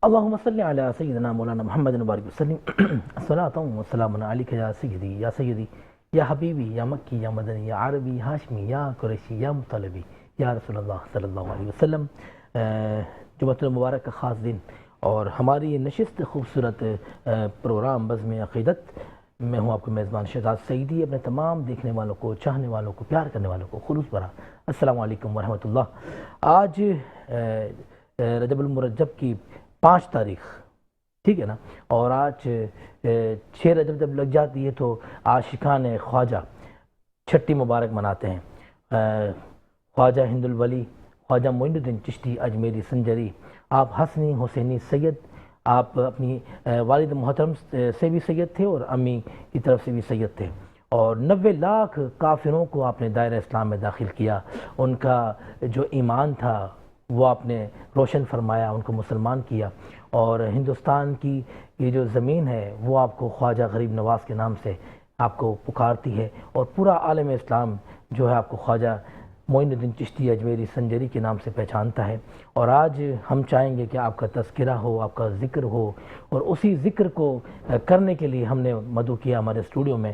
اللهم صل على سيدنا مولانا محمد وبارك وسلم الصلاة والسلام عليك يا سيدي يا سيدي يا حبيبي يا مكي يا مدني يا عربي ہاشمی یا قریشی یا مطلبی یا رسول اللہ صلی اللہ علیہ وسلم۔ جمعۃ المبارک کا خاص دن اور ہماری یہ نشست خوبصورت پروگرام بزم عقیدت، میں ہوں آپ کو میزبان شہزاد سعیدی۔ اپنے تمام دیکھنے والوں کو، چاہنے والوں کو، پیار کرنے والوں کو خلوص بھرا السلام علیکم ورحمۃ اللہ۔ آج رجب المرجب کی 5 تاریخ، ٹھیک ہے نا، اور آج 6 رجب جب لگ جاتی ہے تو عاشقان خواجہ چھٹی مبارک مناتے ہیں۔ خواجہ ہند الولی، خواجہ معین الدین چشتی اجمیری سنجری، آپ حسنی حسینی سید، آپ اپنی والد محترم سے بھی سید تھے اور امی کی طرف سے بھی سید تھے، اور 90 لاکھ کافروں کو آپ نے دائرہ اسلام میں داخل کیا۔ ان کا جو ایمان تھا وہ آپ نے روشن فرمایا، ان کو مسلمان کیا، اور ہندوستان کی یہ جو زمین ہے وہ آپ کو خواجہ غریب نواز کے نام سے آپ کو پکارتی ہے، اور پورا عالم اسلام جو ہے آپ کو خواجہ معین الدین چشتی اجمیری سنجری کے نام سے پہچانتا ہے۔ اور آج ہم چاہیں گے کہ آپ کا تذکرہ ہو، آپ کا ذکر ہو، اور اسی ذکر کو کرنے کے لیے ہم نے مدعو کیا ہمارے اسٹوڈیو میں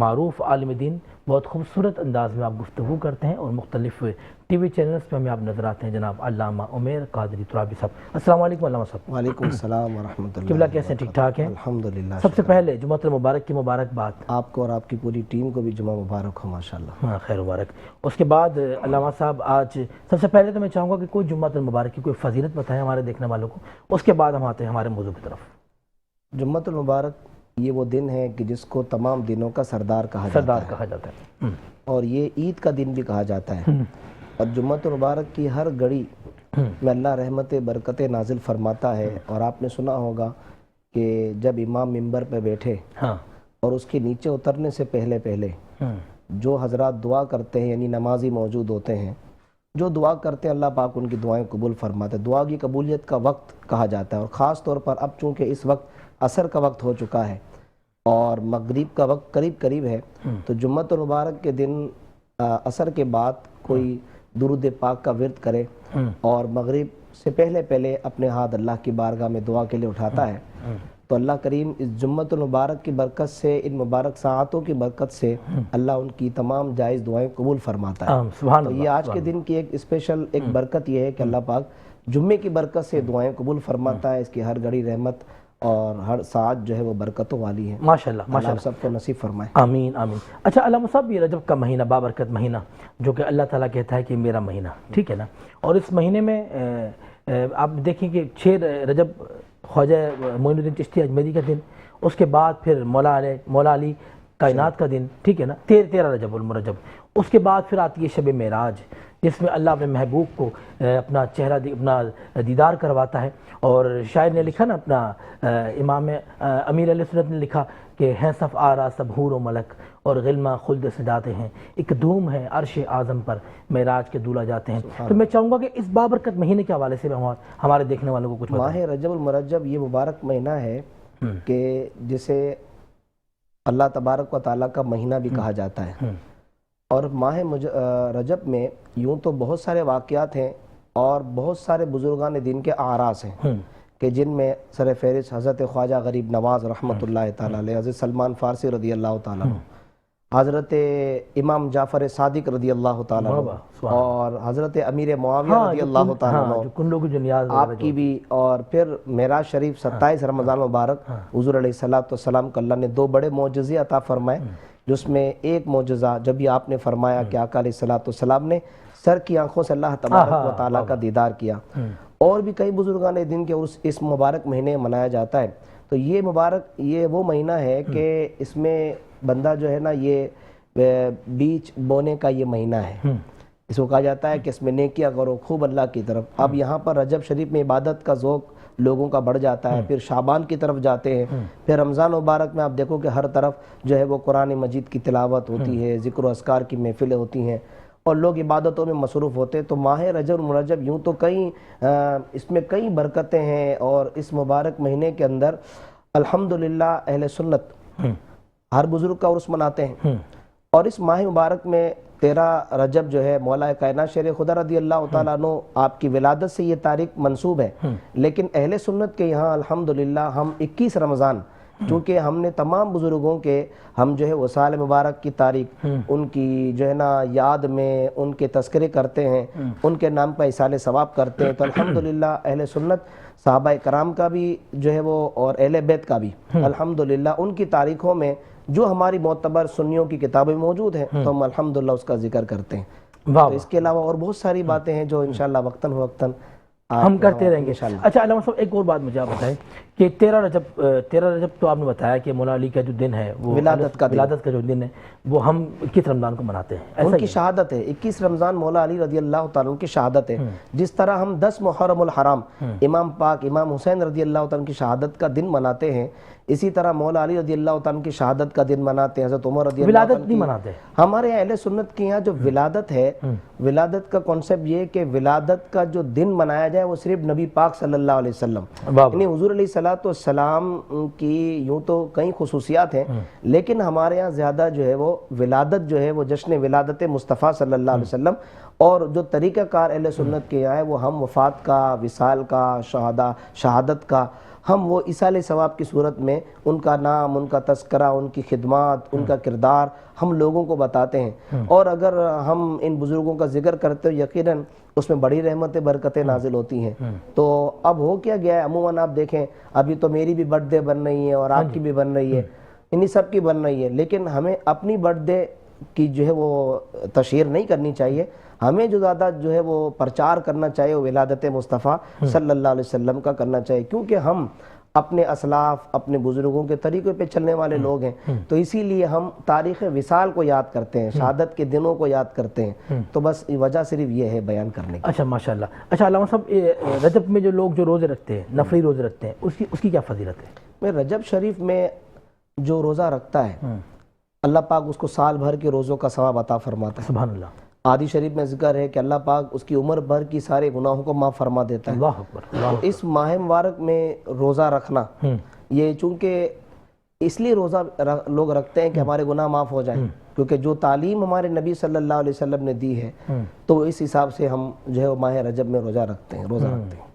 معروف عالم دین، بہت خوبصورت انداز میں آپ گفتگو کرتے ہیں اور مختلف ٹی وی چینلز پہ ہمیں آپ نظر آتے ہیں، جناب علامہ عمیر قادری ترابی صاحب۔ السلام علیکم علامہ صاحب۔ وعلیکم السلام ورحمۃ اللہ۔ قبلہ کیسے ہیں؟ ٹھیک ٹھاک ہیں الحمدللہ۔ سب سے پہلے جمعۃ المبارک کی مبارکباد آپ کو اور آپ کی پوری ٹیم کو بھی جمعہ مبارک ہو ماشاءاللہ۔ ہاں، خیر مبارک۔ اس کے بعد علامہ صاحب آج سب سے پہلے تو میں چاہوں گا کہ کوئی جمعۃ المبارک کی کوئی فضیلت بتائیں ہمارے دیکھنے والوں کو، اس کے بعد ہم آتے ہیں ہمارے موضوع کی طرف۔ جمعۃ المبارک یہ وہ دن ہے کہ جس کو تمام دنوں کا سردار کہا جاتا ہے، اور یہ عید کا دن بھی کہا جاتا ہے، اور جمعۃ المبارک کی ہر گھڑی میں اللہ رحمت برکت نازل فرماتا ہے۔ اور آپ نے سنا ہوگا کہ جب امام منبر پہ بیٹھے اور اس کے نیچے اترنے سے پہلے جو حضرات دعا کرتے ہیں، یعنی نمازی موجود ہوتے ہیں، جو دعا کرتے ہیں اللہ پاک ان کی دعائیں قبول فرماتے ہیں۔ دعا کی قبولیت کا وقت کہا جاتا ہے، اور خاص طور پر اب چونکہ اس وقت عصر کا وقت ہو چکا ہے اور مغرب کا وقت قریب ہے، تو جمعۃ المبارک کے دن عصر کے بعد کوئی درود پاک کا ورد کرے اور مغرب سے پہلے اپنے ہاتھ اللہ کی بارگاہ میں دعا کے لیے اٹھاتا ہے، تو اللہ کریم اس جمعۃ المبارک کی برکت سے، ان مبارک ساعتوں کی برکت سے اللہ ان کی تمام جائز دعائیں قبول فرماتا ہے۔ تو یہ آج کے دن کی ایک اسپیشل ایک برکت یہ ہے کہ اللہ پاک جمعے کی برکت سے دعائیں قبول فرماتا ہے، اس کی ہر گھڑی رحمت اور ہر ساعت جو ہے وہ برکتوں والی ہے۔ ماشاءاللہ اللہ آپ سب کو نصیب فرمائے، آمین آمین۔ اچھا علامہ صاحب، یہ رجب کا مہینہ، بابرکت مہینہ، جو کہ اللہ تعالیٰ کہتا ہے کہ میرا مہینہ، ٹھیک ہے نا، اور اس مہینے میں آپ دیکھیں کہ 6 رجب خواجہ معین الدین چشتی اجمیری کا دن، اس کے بعد پھر مولا علی کائنات کا دن، ٹھیک ہے نا، 13 رجب المرجب، اس کے بعد پھر آتی ہے شب معراج، جس میں اللہ اپنے محبوب کو اپنا چہرہ اپنا دیدار کرواتا ہے، اور شاعر نے لکھا نا، اپنا امام امیر علیہ سنت نے لکھا کہ ہیں صف آرا سب حور و ملک اور غلمہ خلد سے جاتے ہیں، ایک دھوم ہے عرش اعظم پر معراج کے دولہ جاتے ہیں۔ تو میں چاہوں گا کہ اس بابرکت مہینے کے حوالے سے ہمارے دیکھنے والوں کو کچھ بتائیں۔ ماہ رجب المرجب یہ مبارک مہینہ ہے کہ جسے اللہ تبارک و تعالیٰ کا مہینہ بھی کہا جاتا ہے، اور ماہ رجب میں یوں تو بہت سارے واقعات ہیں اور بہت سارے بزرگان دین کے اعراس ہیں کہ جن میں سر فہرست حضرت خواجہ غریب نواز رحمۃ اللہ تعالیٰ علیہ، حضرت سلمان فارسی رضی اللہ تعالیٰ عنہ، حضرت امام جعفر صادق رضی اللہ تعالیٰ عنہ، اور حضرت امیر معاویہ رضی اللہ تعالیٰ عنہ آپ کی بھی، اور پھر معراج شریف 27 رمضان مبارک حضور علیہ السلام کو اللہ نے 2 بڑے معجزے عطا فرمائے، جس میں ایک معجزہ جب بھی آپ نے فرمایا کہ آقا علیہ السلام نے سر کی آنکھوں سے اللہ تبارک و تعالیٰ کا دیدار کیا، اور بھی کئی بزرگان دین کے اس مبارک مہینے منایا جاتا ہے۔ تو یہ وہ مہینہ ہے کہ اس میں بندہ جو ہے نا، یہ بیج بونے کا یہ مہینہ ہے، اس کو کہا جاتا ہے کہ اس میں نیکیاں کرو خوب اللہ کی طرف۔ اب یہاں پر رجب شریف میں عبادت کا ذوق لوگوں کا بڑھ جاتا ہے، پھر شعبان کی طرف جاتے ہیں، پھر رمضان مبارک میں آپ دیکھو کہ ہر طرف جو ہے وہ قرآن مجید کی تلاوت ہوتی ہے، ذکر و اذکار کی محفلیں ہوتی ہیں، اور لوگ عبادتوں میں مصروف ہوتے ہیں۔ تو ماہ رجب المرجب یوں تو اس میں کئی برکتیں ہیں، اور اس مبارک مہینے کے اندر الحمدللہ اہل سنت ہر بزرگ کا عرس مناتے ہیں، اور اس ماہ مبارک میں 13 رجب جو ہے مولا کائنات شیر خدا رضی اللہ تعالیٰ عنہ آپ کی ولادت سے یہ تاریخ منسوب ہے، لیکن اہل سنت کے یہاں الحمدللہ ہم 21 رمضان، چونکہ ہم نے تمام بزرگوں کے ہم جو ہے وصال مبارک کی تاریخ ان کی جو ہے نا یاد میں ان کے تذکرے کرتے ہیں، ان کے نام پر ایصال ثواب کرتے ہیں، تو الحمدللہ اہل سنت صحابہ کرام کا بھی جو ہے وہ اور اہل بیت کا بھی الحمدللہ ان کی تاریخوں میں جو ہماری معتبر سنیوں کی کتابیں موجود ہیں تو ہم الحمدللہ اس کا ذکر کرتے ہیں۔ تو اس کے علاوہ اور بہت ساری باتیں ہیں جو انشاءاللہ وقتاً فوقتاً ہم کرتے رہیں گے انشاءاللہ۔ اچھا علامہ صاحب ایک اور بات مجھے آپ بتائیں کہ 13 رجب تو آپ نے بتایا کہ مولا علی کا جو دن ہے وہ ولادت کا جو دن ہے وہ ہم 21 رمضان کو مناتے ہیں، ان کی شہادت ہے۔ 21 رمضان مولا علی رضی اللہ تعالیٰ عنہ کی شہادت ہے، جس طرح ہم 10 محرم الحرام امام پاک امام حسین رضی اللہ تعالیٰ عنہ کی شہادت کا دن مناتے ہیں، اسی طرح مولا علی رضی اللہ تعالیٰ عنہ کی شہادت کا دن مناتے ہیں، حضرت عمر رضی اللہ ولادت نہیں مناتے۔ ہمارے اہل سنت کے یہاں جو ولادت ہے، ولادت کا کانسیپٹ یہ کہ ولادت کا جو دن منایا جائے وہ صرف نبی پاک صلی اللہ علیہ وسلم، یعنی حضور علیہ السلام کی یوں تو کئی خصوصیات ہیں، لیکن ہمارے یہاں زیادہ جو ہے وہ ولادت جو ہے وہ جشن ولادت مصطفیٰ صلی اللہ علیہ وسلم، اور جو طریقہ کار اہل سنت کے یہاں ہے وہ ہم وفات کا، وصال کا، شہادت کا، ہم وہ ایصال ثواب کی صورت میں ان کا نام، ان کا تذکرہ، ان کی خدمات، ان کا کردار ہم لوگوں کو بتاتے ہیں، اور اگر ہم ان بزرگوں کا ذکر کرتے ہو یقیناً اس میں بڑی رحمتیں برکتیں نازل ہوتی ہیں۔ تو اب ہو کیا گیا ہے، عموماً آپ دیکھیں ابھی تو میری بھی برتھ ڈے بن رہی ہے اور آپ کی بھی بن رہی ہے، انہی سب کی بن رہی ہے، لیکن ہمیں اپنی برتھ ڈے کی جو ہے وہ تشہیر نہیں کرنی چاہیے، ہمیں جو زیادہ جو ہے وہ پرچار کرنا چاہیے وہ ولادت مصطفیٰ صلی اللہ علیہ وسلم کا کرنا چاہیے، کیونکہ ہم اپنے اسلاف اپنے بزرگوں کے طریقے پہ چلنے والے لوگ ہیں، تو اسی لیے ہم تاریخ وصال کو یاد کرتے ہیں، شہادت کے دنوں کو یاد کرتے ہیں، تو بس وجہ صرف یہ ہے بیان کرنے کی۔ اچھا ماشاءاللہ۔ اچھا علامہ صاحب رجب میں جو لوگ جو روزے رکھتے ہیں، نفلی روزے رکھتے ہیں، اس کی کیا فضیلت ہے؟ میں رجب شریف میں جو روزہ رکھتا ہے اللہ پاک اس کو سال بھر کے روزوں کا ثواب عطا فرماتا ہے۔ سبحان اللہ۔ آدی شریف میں ذکر ہے کہ اللہ پاک اس کی عمر بھر کی سارے گناہوں کو معاف فرما دیتا ہے۔ اللہ اکبر۔ اس ماہ مبارک میں روزہ رکھنا یہ چونکہ اس لیے روزہ لوگ رکھتے ہیں کہ ہمارے گناہ معاف ہو جائیں، کیونکہ جو تعلیم ہمارے نبی صلی اللہ علیہ وسلم نے دی ہے تو اس حساب سے ہم جو ہے ماہ رجب میں روزہ رکھتے ہیں۔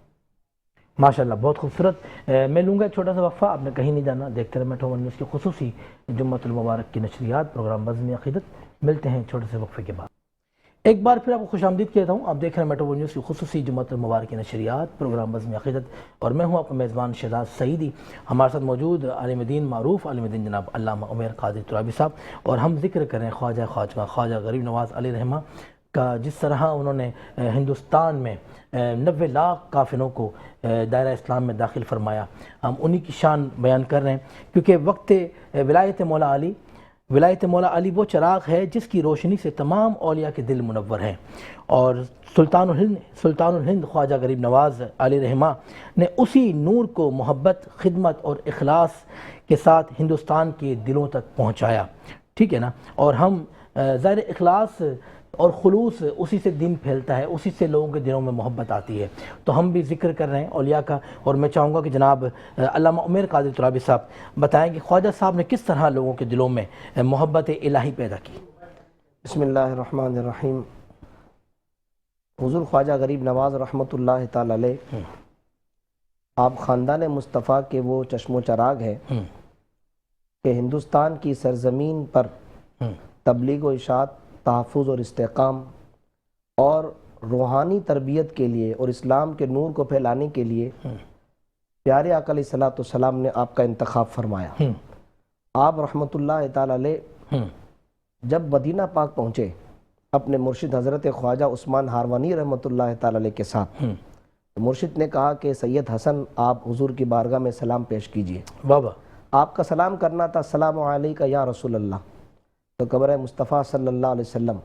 ماشاءاللہ، بہت خوبصورت۔ میں لوں گا ایک چھوٹا سا وقفہ، آپ نے کہیں نہیں جانا، دیکھتے رہے میٹرو ون نیوز کی خصوصی جمعۃ المبارک کی نشریات، پروگرام بزم عقیدت۔ ملتے ہیں چھوٹے سے وقفے کے بعد۔ ایک بار پھر آپ کو خوش آمدید کہتا ہوں، آپ دیکھ رہے ہیں میٹرو ون نیوز کی خصوصی جمعۃ المبارک کی نشریات، پروگرام بزم عقیدت، اور میں ہوں آپ کا میزبان شہزاد سعیدی۔ ہمارے ساتھ موجود عالم دین، معروف عالم دین جناب علامہ عمیر قادری ترابی صاحب، اور ہم ذکر کریں خواجہ غریب نواز علیہ رحمہ کا، جس طرح انہوں نے ہندوستان میں 90 لاکھ کافروں کو دائرہ اسلام میں داخل فرمایا۔ ہم انہی کی شان بیان کر رہے ہیں، کیونکہ وقت ولایت مولا علی وہ چراغ ہے جس کی روشنی سے تمام اولیاء کے دل منور ہیں، اور سلطان الہند خواجہ غریب نواز علیہ رحمہ نے اسی نور کو محبت، خدمت اور اخلاص کے ساتھ ہندوستان کے دلوں تک پہنچایا، ٹھیک ہے نا؟ اور ہم ظاہر اخلاص اور خلوص اسی سے دین پھیلتا ہے، اسی سے لوگوں کے دلوں میں محبت آتی ہے، تو ہم بھی ذکر کر رہے ہیں اولیاء کا، اور میں چاہوں گا کہ جناب علامہ عمیر قادری ترابی صاحب بتائیں کہ خواجہ صاحب نے کس طرح لوگوں کے دلوں میں محبت الہی پیدا کی۔ بسم اللہ الرحمن الرحیم۔ حضور خواجہ غریب نواز رحمۃ اللہ تعالی علیہ، آپ خاندان مصطفیٰ کے وہ چشم و چراغ ہیں کہ ہندوستان کی سرزمین پر تبلیغ و اشاعت، تحفظ اور استحکام اور روحانی تربیت کے لیے اور اسلام کے نور کو پھیلانے کے لیے پیارے آقا علیہ الصلوۃ والسلام نے آپ کا انتخاب فرمایا۔ آپ رحمۃ اللہ تعالی علیہ جب مدینہ پاک پہنچے اپنے مرشد حضرت خواجہ عثمان ہاروانی رحمۃ اللہ تعالی علیہ کے ساتھ، مرشد نے کہا کہ سید حسن آپ حضور کی بارگاہ میں سلام پیش کیجئے۔ بابا آپ کا سلام کرنا تھا، السلام علیکہ یا رسول اللہ، تو قبر مصطفیٰ صلی اللہ علیہ وسلم،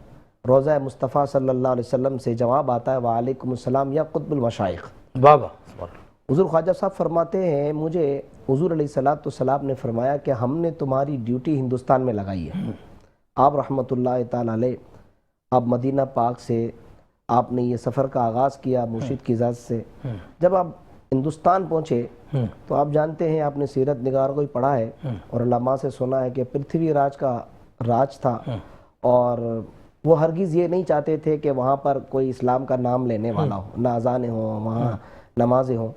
روضہ مصطفیٰ صلی اللہ علیہ وسلم سے جواب آتا ہے وعلیکم السلام یا قطب المشائخ۔ بابا حضور خواجہ صاحب فرماتے ہیں مجھے حضور علیہ السلام نے فرمایا کہ ہم نے تمہاری ڈیوٹی ہندوستان میں لگائی ہے۔ آپ رحمۃ اللہ تعالی علیہ آپ مدینہ پاک سے آپ نے یہ سفر کا آغاز کیا مرشد کی اجازت سے۔ جب آپ ہندوستان پہنچے تو آپ جانتے ہیں، آپ نے سیرت نگاروں کو ہی پڑھا ہے اور علماء سے سنا ہے کہ پرتھوی راج کا راج تھا، اور وہ ہرگز یہ نہیں چاہتے تھے کہ وہاں پر کوئی اسلام کا نام لینے والا ہو، نہ اذانیں ہوں، وہاں نمازیں ہوں۔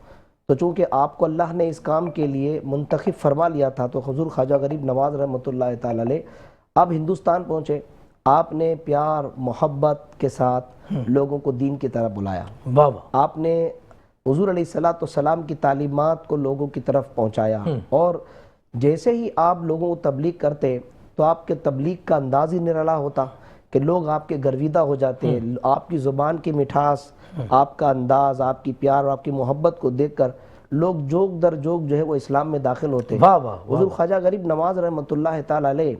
تو چونکہ آپ کو اللہ نے اس کام کے لیے منتخب فرما لیا تھا، تو حضور خواجہ غریب نواز رحمۃ اللہ تعالی علیہ آپ ہندوستان پہنچے، آپ نے پیار محبت کے ساتھ لوگوں کو دین کی طرف بلایا، آپ نے حضور علیہ الصلوۃ والسلام کی تعلیمات کو لوگوں کی طرف پہنچایا، اور جیسے ہی آپ لوگوں کو تبلیغ کرتے تو آپ کے تبلیغ کا انداز ہی نرالا ہوتا کہ لوگ آپ کے گرویدہ ہو جاتے، آپ کی زبان کی مٹھاس، آپ کا انداز، آپ کی پیار اور آپ کی محبت کو دیکھ کر لوگ جوگ در جوگ جو ہے وہ اسلام میں داخل ہوتے۔ حضور خواجہ غریب نواز رحمۃ اللہ تعالی علیہ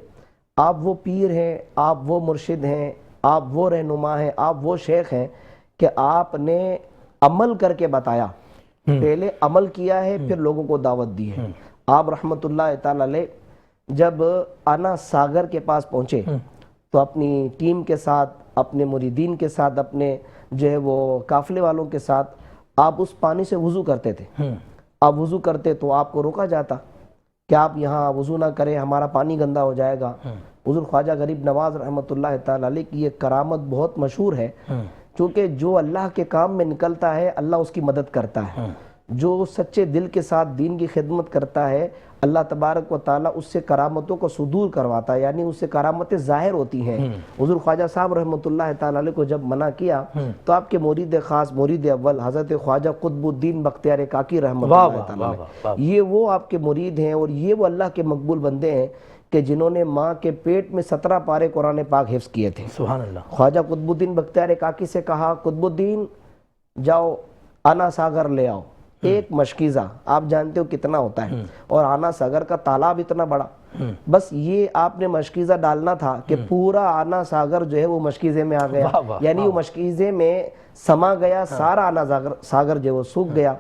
آپ وہ پیر ہیں، آپ وہ مرشد ہیں، آپ وہ رہنما ہیں، آپ وہ شیخ ہیں کہ آپ نے عمل کر کے بتایا، پہلے عمل کیا ہے پھر لوگوں کو دعوت دی ہے۔ آپ رحمۃ اللہ تعالی علیہ جب آنا ساگر کے پاس پہنچے تو اپنی ٹیم کے ساتھ، اپنے مریدین کے ساتھ، اپنے جو ہے وہ قافلے والوں کے ساتھ آپ اس پانی سے وضو کرتے تھے۔ آپ وضو کرتے تو آپ کو روکا جاتا کہ آپ یہاں وضو نہ کریں، ہمارا پانی گندا ہو جائے گا۔ حضور خواجہ غریب نواز رحمۃ اللہ تعالی علیہ کی یہ کرامت بہت مشہور ہے، چونکہ جو اللہ کے کام میں نکلتا ہے اللہ اس کی مدد کرتا ہے، جو سچے دل کے ساتھ دین کی خدمت کرتا ہے اللہ تبارک و تعالیٰ اس سے کرامتوں کو صدور کرواتا ہے، یعنی اس سے کرامتیں ظاہر ہوتی ہیں۔ حضور خواجہ صاحب رحمۃ اللہ تعالی علیہ کو جب منع کیا تو آپ کے مرید خاص، مرید اول حضرت خواجہ قطب الدین بختیار کاکی رحمۃ اللہ تعالی علیہ، یہ وہ آپ کے مرید ہیں اور یہ وہ اللہ کے مقبول بندے ہیں کہ جنہوں نے ماں کے پیٹ میں 17 پارے قرآن پاک حفظ کیے تھے۔ سبحان اللہ۔ خواجہ قطب الدین بختیار کاکی سے کہا، قطب الدین جاؤ آنا ساگر لے آؤ ایک مشکیزہ، آپ جانتے ہو کتنا ہوتا ہے، اور آنا ساگر کا تالاب اتنا بڑا، بس یہ آپ نے مشکیزہ ڈالنا تھا کہ پورا آنا ساگر جو ہے وہ مشکیزے میں آ گیا، یعنی وہ مشکیزے میں سما گیا، سارا آنا ساگر جو ہے وہ سوکھ گیا۔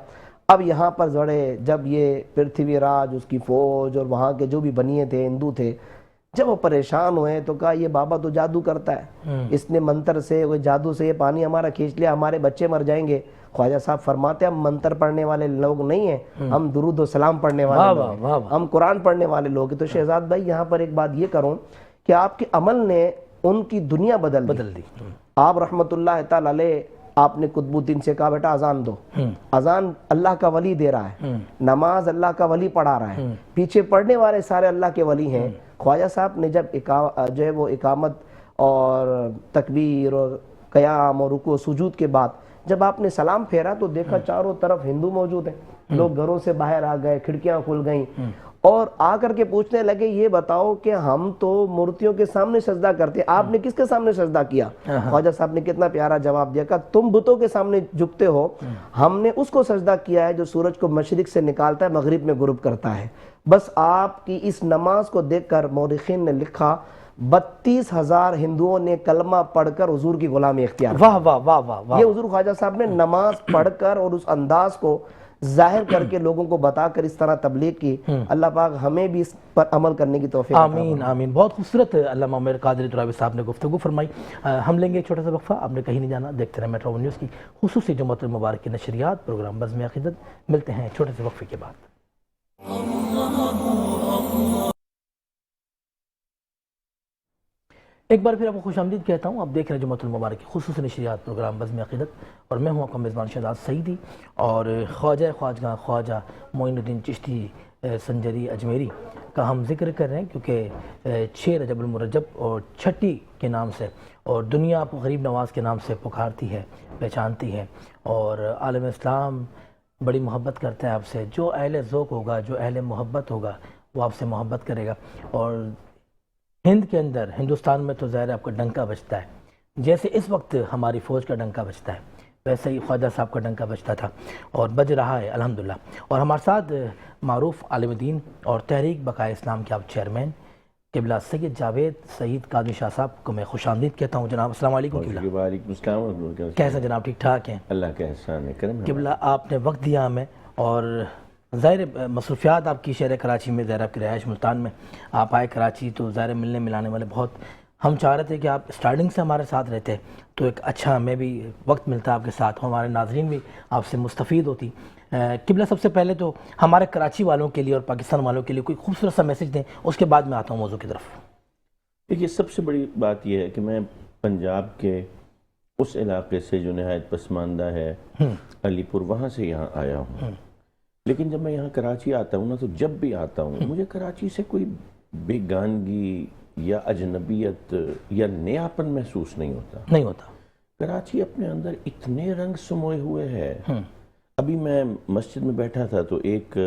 اب یہاں پر جب یہ پرتھوی راج، اس کی فوج اور وہاں کے جو بھی بنیے تھے، ہندو تھے، جب وہ پریشان ہوئے تو کہا یہ بابا تو جادو کرتا ہے، اس نے منتر سے، جادو سے یہ پانی ہمارا کھینچ لیا، ہمارے بچے مر جائیں گے۔ خواجہ صاحب فرماتے ہیں ہم منتر پڑھنے والے لوگ نہیں ہیں، ہم درود و سلام پڑھنے والے لوگ ہیں، ہم قرآن پڑھنے والے لوگ ہیں۔ تو شہزاد بھائی یہاں پر ایک بات یہ کروں کہ آپ کے عمل نے ان کی دنیا بدل دی۔ آپ رحمت اللہ تعالی علیہ آپ نے قطب الدین سے کہا بیٹا اذان دو، اذان اللہ کا ولی دے رہا ہے، نماز اللہ کا ولی پڑھا رہا ہے، پیچھے پڑھنے والے سارے اللہ کے ولی ہیں۔ خواجہ صاحب نے جب جو ہے وہ اقامت اور تکبیر اور قیام اور رکوع و سجود کے بعد جب آپ نے سلام پھیرا تو دیکھا چاروں طرف ہندو موجود ہیں، لوگ گھروں سے باہر آ گئے، کھڑکیاں کھل گئیں، اور آ کر کے پوچھنے لگے یہ بتاؤ کہ ہم تو مورتیوں کے سامنے سجدہ کرتے، آپ نے کس کے سامنے سجدہ کیا؟ خواجہ صاحب نے کتنا پیارا جواب دیا کہ تم بتوں کے سامنے جھکتے ہو، ہم نے اس کو سجدہ کیا ہے جو سورج کو مشرق سے نکالتا ہے مغرب میں غروب کرتا ہے۔ بس آپ کی اس نماز کو دیکھ کر مورخین نے لکھا 32,000 ہندوؤں نے کلمہ پڑھ کر حضور کی غلامی اختیار کی۔ یہ حضور خواجہ صاحب نے نماز پڑھ کر اور اس انداز کو ظاہر کر کے لوگوں کو بتا کر اس طرح تبلیغ کی۔ اللہ پاک ہمیں بھی اس پر عمل کرنے کی توفیق عطا فرمائے۔ آمین آمین۔ بہت خوبصورت علامہ عمر قادری ترابی صاحب نے گفتگو فرمائی۔ ہم لیں گے ایک چھوٹا سا وقفہ، آپ نے کہیں نہیں جانا، دیکھتے رہیں میٹرو ون نیوز کی خصوصی جمعۃ المبارک کی نشریات، پروگرام بزم عقیدت۔ ملتے ہیں چھوٹے سے وقفے کے بعد۔ ایک بار پھر آپ کو خوش آمدید کہتا ہوں، آپ دیکھ رہے ہیں جمعۃ المبارک کی خصوصی نشریات، پروگرام بزم عقیدت، اور میں ہوں آپ کا میزبان شہزاد سعیدی، اور خواجہ خواجگاں خواجہ معین الدین چشتی سنجری اجمیری کا ہم ذکر کر رہے ہیں، کیونکہ 6 رجب المرجب اور چھٹی کے نام سے اور دنیا آپ کو غریب نواز کے نام سے پکارتی ہے، پہچانتی ہے، اور عالم اسلام بڑی محبت کرتا ہے آپ سے۔ جو اہل ذوق ہوگا، جو اہل محبت ہوگا، وہ آپ سے محبت کرے گا۔ اور ہند کے اندر، ہندوستان میں تو ظاہر آپ کا ڈنکا بجتا ہے، جیسے اس وقت ہماری فوج کا ڈنکا بجتا ہے، ویسے ہی خواجہ صاحب کا ڈنکا بجتا تھا اور بج رہا ہے الحمدللہ۔ اور ہمارے ساتھ معروف عالم دین اور تحریک بقائے اسلام کے آپ چیئرمین قبلہ سید جاوید سعید قادری شاہ صاحب کو میں خوش آمدید کہتا ہوں۔ جناب السلام علیکم قبلہ۔ وعلیکم السلام۔ کیسے جناب، ٹھیک ٹھاک ہیں؟ اللہ کا احسان ہے، کرم ہے۔ قبلہ آپ نے وقت دیا ہمیں، اور ظاہر مصروفیات آپ کی شہر کراچی میں، ظاہر آپ کی رہائش ملتان میں، آپ آئے کراچی تو ظاہر ملنے ملانے والے بہت، ہم چاہ رہے تھے کہ آپ اسٹارٹنگ سے ہمارے ساتھ رہتے تو ایک اچھا ہمیں بھی وقت ملتا آپ کے ساتھ، ہمارے ناظرین بھی آپ سے مستفید ہوتی۔ قبلہ سب سے پہلے تو ہمارے کراچی والوں کے لیے اور پاکستان والوں کے لیے کوئی خوبصورت سا میسج دیں، اس کے بعد میں آتا ہوں موضوع کی طرف۔ دیکھیے، سب سے بڑی بات یہ ہے کہ میں پنجاب کے اس علاقے سے جو نہایت پسماندہ ہے علی پور، وہاں سے یہاں آیا ہوں. لیکن جب میں یہاں کراچی آتا ہوں نا، تو جب بھی آتا ہوں مجھے کراچی سے کوئی بیگانگی یا اجنبیت یا نیاپن محسوس نہیں ہوتا. کراچی اپنے اندر اتنے رنگ سموئے ہوئے ہے. ابھی میں مسجد میں بیٹھا تھا تو ایک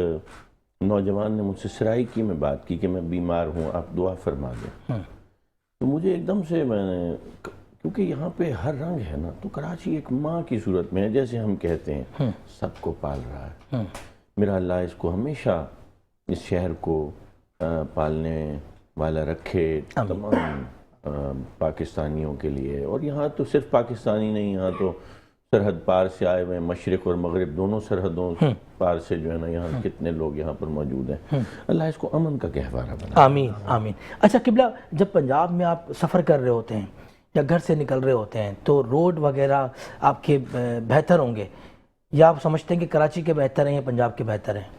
نوجوان نے مجھ سے سرائکی میں بات کی کہ میں بیمار ہوں، آپ دعا فرما دیں. تو مجھے ایک دم سے میں نے، کیونکہ یہاں پہ ہر رنگ ہے نا، تو کراچی ایک ماں کی صورت میں ہے، جیسے ہم کہتے ہیں سب کو پال رہا ہے. میرا اللہ اس کو ہمیشہ، اس شہر کو پالنے والا رکھے تمام پاکستانیوں کے لیے. اور یہاں تو صرف پاکستانی نہیں، یہاں تو سرحد پار سے آئے ہوئے، مشرق اور مغرب دونوں سرحدوں پار سے جو ہے نا، یہاں کتنے لوگ یہاں پر موجود ہیں. اللہ اس کو امن کا گہوارہ بنا. آمین آمین. اچھا قبلہ، جب پنجاب میں آپ سفر کر رہے ہوتے ہیں یا گھر سے نکل رہے ہوتے ہیں تو روڈ وغیرہ آپ کے بہتر ہوں گے، یا آپ سمجھتے ہیں کہ کراچی کے بہتر ہیں یا پنجاب کے بہتر ہیں؟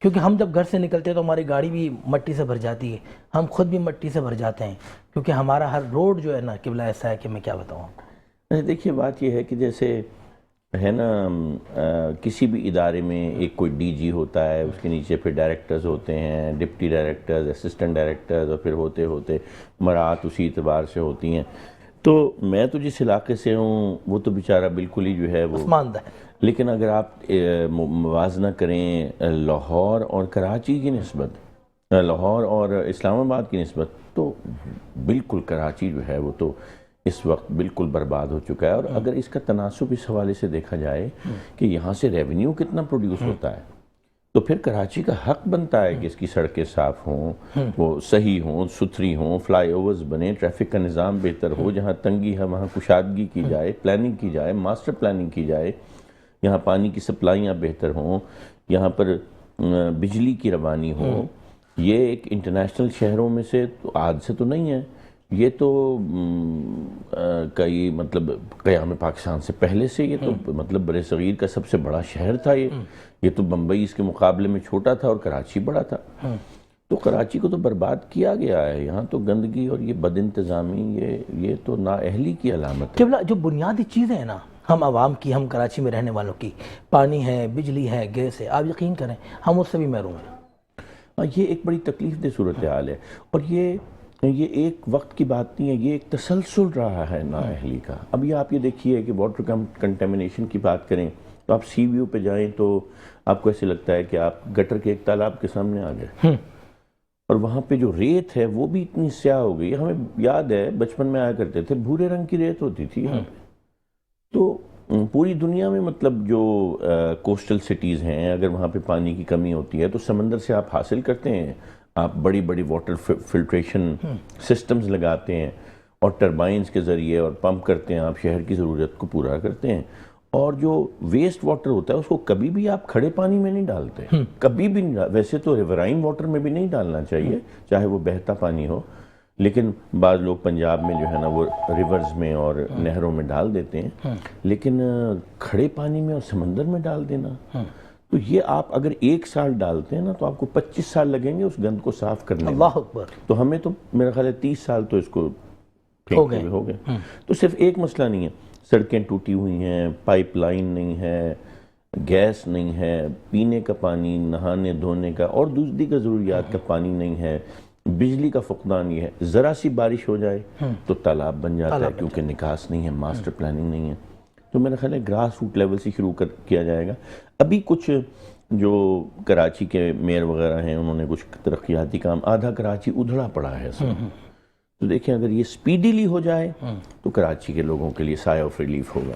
کیونکہ ہم جب گھر سے نکلتے ہیں تو ہماری گاڑی بھی مٹی سے بھر جاتی ہے، ہم خود بھی مٹی سے بھر جاتے ہیں، کیونکہ ہمارا ہر روڈ جو ہے نا قبلہ ایسا ہے کہ میں کیا بتاؤں آپ کو. دیکھیے بات یہ ہے کہ جیسے ہے نا، کسی بھی ادارے میں ایک کوئی ڈی جی ہوتا ہے، اس کے نیچے پھر ڈائریکٹرز ہوتے ہیں، ڈپٹی ڈائریکٹرز، اسسٹنٹ ڈائریکٹرز، اور پھر ہوتے ہوتے مراعات اسی اعتبار سے ہوتی ہیں. تو میں تو جس علاقے سے ہوں وہ تو بیچارہ بالکل ہی جو ہے وہ عثماندہ ہے. لیکن اگر آپ موازنہ کریں لاہور اور کراچی کی نسبت، لاہور اور اسلام آباد کی نسبت، تو بالکل کراچی جو ہے وہ تو اس وقت بالکل برباد ہو چکا ہے. اور اگر اس کا تناسب اس حوالے سے دیکھا جائے کہ یہاں سے ریونیو کتنا پروڈیوس ہوتا ہے، تو پھر کراچی کا حق بنتا ہے کہ اس کی سڑکیں صاف ہوں، وہ صحیح ہوں، ستھری ہوں، فلائی اوورز بنے، ٹریفک کا نظام بہتر ہو، جہاں تنگی ہے وہاں کشادگی کی جائے، پلاننگ کی جائے، ماسٹر پلاننگ کی جائے، یہاں پانی کی سپلائیاں بہتر ہوں، یہاں پر بجلی کی روانی ہو. یہ ایک انٹرنیشنل شہروں میں سے تو آج سے تو نہیں ہے، یہ تو کئی مطلب قیام پاکستان سے پہلے سے، یہ تو مطلب بر صغیر کا سب سے بڑا شہر تھا. یہ تو بمبئی اس کے مقابلے میں چھوٹا تھا اور کراچی بڑا تھا. تو کراچی کو تو برباد کیا گیا ہے. یہاں تو گندگی اور یہ بد انتظامی، یہ تو نااہلی کی علامت ہے. قبلہ جو بنیادی چیزیں ہیں نا ہم عوام کی، ہم کراچی میں رہنے والوں کی، پانی ہے، بجلی ہے، گیس ہے، آپ یقین کریں ہم اس سے بھی محروم ہیں. یہ ایک بڑی تکلیف دہ صورتحال ہے. اور یہ ایک وقت کی بات نہیں ہے، یہ ایک تسلسل رہا ہے نااہلی کا. اب یہ آپ یہ دیکھیے کہ واٹر کنٹیمنیشن کی بات کریں تو آپ سی ویو پہ جائیں تو آپ کو ایسے لگتا ہے کہ آپ گٹر کے ایک تالاب کے سامنے آ گئے. اور وہاں پہ جو ریت ہے وہ بھی اتنی سیاہ ہو گئی. ہمیں یاد ہے بچپن میں آیا کرتے تھے، بھورے رنگ کی ریت ہوتی تھی یہاں پہ. تو پوری دنیا میں مطلب جو کوسٹل سٹیز ہیں، اگر وہاں پہ پانی کی کمی ہوتی ہے تو سمندر سے آپ حاصل کرتے ہیں، آپ بڑی بڑی واٹر فلٹریشن سسٹمز لگاتے ہیں اور ٹربائنز کے ذریعے اور پمپ کرتے ہیں، آپ شہر کی ضرورت کو پورا کرتے ہیں. اور جو ویسٹ واٹر ہوتا ہے اس کو کبھی بھی آپ کھڑے پانی میں نہیں ڈالتے، کبھی بھی نہیں. ویسے تو ریورائن واٹر میں بھی نہیں ڈالنا چاہیے، چاہے وہ بہتا پانی ہو، لیکن بعض لوگ پنجاب میں جو ہے نا وہ ریورز میں اور نہروں میں ڈال دیتے ہیں. لیکن کھڑے پانی میں اور سمندر میں ڈال دینا، تو یہ آپ اگر 1 سال ڈالتے ہیں نا تو آپ کو 25 سال لگیں گے اس گند کو صاف کرنے میں. اللہ اکبر. تو ہمیں تو میرا خیال ہے 30 سال تو اس کو پھینکتے ہوئے ہو گئے. تو صرف ایک مسئلہ نہیں ہے، سڑکیں ٹوٹی ہوئی ہیں، پائپ لائن نہیں ہے، گیس نہیں ہے، پینے کا پانی، نہانے دھونے کا اور دوسری کا ضروریات کا پانی نہیں ہے، بجلی کا فقدان. یہ ہے ذرا سی بارش ہو جائے تو تالاب بن جاتا ہے، کیونکہ نکاس نہیں ہے، ماسٹر پلاننگ نہیں ہے. تو میرا خیال ہے گراس روٹ لیول سے شروع کیا جائے گا. ابھی کچھ جو کراچی کے میئر وغیرہ ہیں انہوں نے کچھ ترقیاتی کام، آدھا کراچی ادھڑا پڑا ہے سب. تو دیکھیں اگر یہ سپیڈیلی ہو جائے تو کراچی کے لوگوں کے لیے سائے آف ریلیف ہوگا.